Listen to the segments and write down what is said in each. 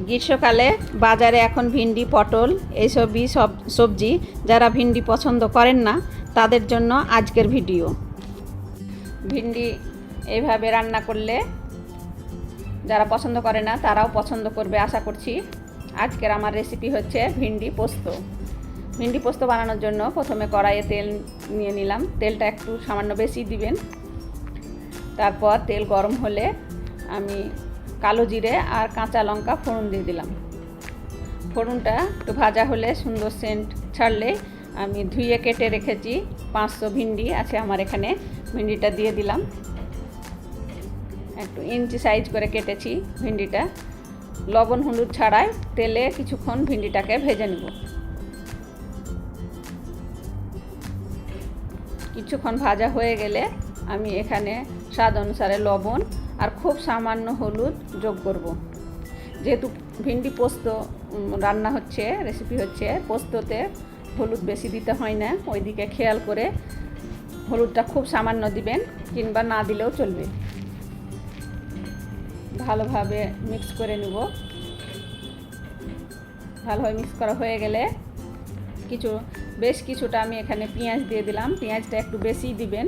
গ্রীষ্মকালে বাজারে এখন ভিন্ডি, পটল এইসবই সব সবজি। যারা ভিন্ডি পছন্দ করেন না তাদের জন্য আজকের ভিডিও। ভিন্ডি এইভাবে রান্না করলে যারা পছন্দ করে না তারাও পছন্দ করবে আশা করছি। আজকের আমার রেসিপি হচ্ছে ভিন্ডি পোস্ত। ভিন্ডি পোস্ত বানানোর জন্য প্রথমে কড়াইয়ে তেল নিয়ে নিলাম। তেলটা একটু সামান্য বেশি দিবেন। তারপর তেল গরম হলে আমি কালো জিরে আর কাঁচা লঙ্কা ফোড়ন দিয়ে দিলাম। ফোড়নটা একটু ভাজা হলে সুন্দর সেন্ট ছাড়লে আমি ধুয়ে কেটে রেখেছি 500 ভিন্ডি আছে আমার এখানে। ভিন্ডিটা দিয়ে দিলাম। একটু ইঞ্চি সাইজ করে কেটেছি ভিন্ডিটা। লবণ হলুদ ছাড়াই তেলে কিছুক্ষণ ভিন্ডিটাকে ভেজে নেব। কিছুক্ষণ ভাজা হয়ে গেলে আমি এখানে স্বাদ অনুসারে লবণ আর খুব সামান্য হলুদ যোগ করব। যেহেতু ভিন্ডি পোস্ত রান্না হচ্ছে, রেসিপি হচ্ছে, পোস্ততে হলুদ বেশি দিতে হয় না, ওইদিকে খেয়াল করে হলুদটা খুব সামান্য দিবেন, কিংবা না দিলেও চলবে। ভালোভাবে মিক্স করে নেব। ভালোভাবে মিক্স করা হয়ে গেলে বেশ কিছুটা আমি এখানে পেঁয়াজ দিয়ে দিলাম। পেঁয়াজটা একটু বেশি দিবেন,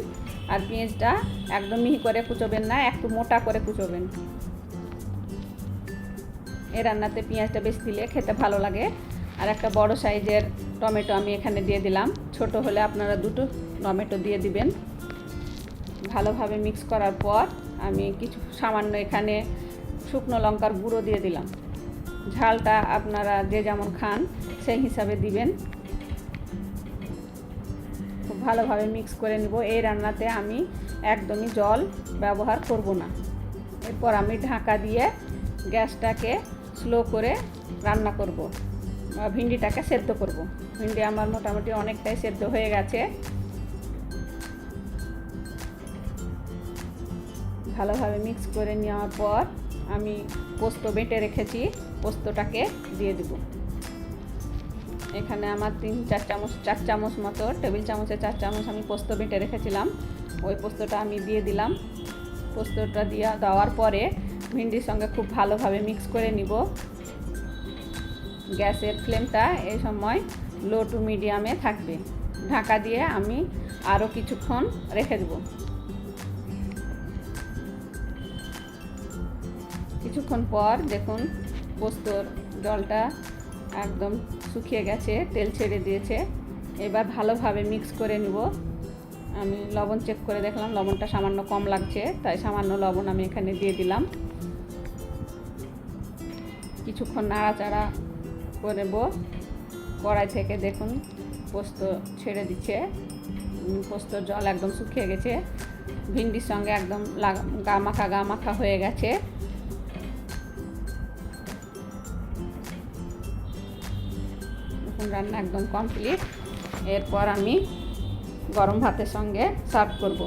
আর পেঁয়াজটা একদম মিহি করে কুচোবেন না, একটু মোটা করে কুচোবেন। এই রান্নাতে পেঁয়াজটা বেশি দিলে খেতে ভালো লাগে। আর একটা বড় সাইজের টমেটো আমি এখানে দিয়ে দিলাম। ছোট হলে আপনারা 2টো টমেটো দিয়ে দিবেন। ভালোভাবে মিক্স করার পর আমি কিছু সামান্য এখানে শুকনো লঙ্কার গুঁড়ো দিয়ে দিলাম। ঝালটা আপনারা যে যেমন খান সেই হিসাবে দিবেন। খুব ভালোভাবে মিক্স করে নেব। এই রান্নাতে আমি একদমই জল ব্যবহার করব না। এরপর আমি ঢাকা দিয়ে গ্যাসটাকে স্লো করে রান্না করব, ভিন্ডিটাকে সেদ্ধ করব। ভিন্ডি আমার মোটামুটি অনেকটাই সেদ্ধ হয়ে গেছে। ভালোভাবে মিক্স করে নেওয়ার পর আমি পোস্ত বেটে রেখেছি, পোস্তটাকে দিয়ে দেব। এখানে আমার 4 চামচ মতো, টেবিল চামচে 4 চামচ আমি পোস্ত বেটে রেখেছিলাম। ওই পোস্তটা আমি দিয়ে দিলাম। পোস্তটা দেওয়ার পরে ভিন্ডির সঙ্গে খুব ভালোভাবে মিক্স করে নিব। গ্যাসের ফ্লেমটা এই সময় লো টু মিডিয়ামে থাকবে। ঢাকা দিয়ে আমি আরও কিছুক্ষণ রেখে দেব। কিছুক্ষণ পর দেখুন পোস্তর জলটা একদম শুকিয়ে গেছে, তেল ছেড়ে দিয়েছে। এবার ভালোভাবে মিক্স করে নিব। আমি লবণ চেক করে দেখলাম লবণটা সামান্য কম লাগছে, তাই সামান্য লবণ আমি এখানে দিয়ে দিলাম। কিছুক্ষণ নাড়াচাড়া করে নেব। কড়াই থেকে দেখুন পোস্ত ছেড়ে দিচ্ছে। পোস্তর জল একদম শুকিয়ে গেছে। ভিন্ডির সঙ্গে একদম গা মাখা হয়ে গেছে। রান্না একদম কমপ্লিট। এরপর আমি গরম ভাতের সঙ্গে সার্ভ করব।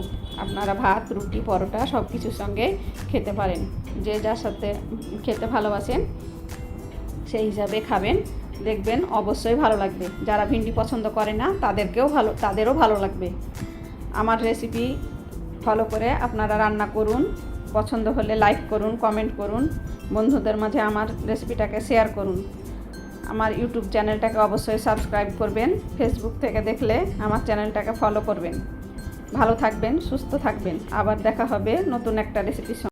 আপনারা ভাত, রুটি, পরোটা সব কিছুর সঙ্গে খেতে পারেন। যে যার সাথে খেতে ভালোবাসেন সেই হিসাবে খাবেন, দেখবেন অবশ্যই ভালো লাগবে। যারা ভিন্ডি পছন্দ করে না তাদেরও ভালো লাগবে। আমার রেসিপি ফলো করে আপনারা রান্না করুন। পছন্দ হলে লাইক করুন, কমেন্ট করুন, বন্ধুদের মাঝে আমার রেসিপিটাকে শেয়ার করুন। আমার ইউটিউব চ্যানেলটাকে অবশ্যই সাবস্ক্রাইব করবেন। ফেসবুক থেকে দেখলে আমার চ্যানেলটাকে ফলো করবেন। ভালো থাকবেন, সুস্থ থাকবেন। আবার দেখা হবে নতুন একটা রেসিপির সঙ্গে।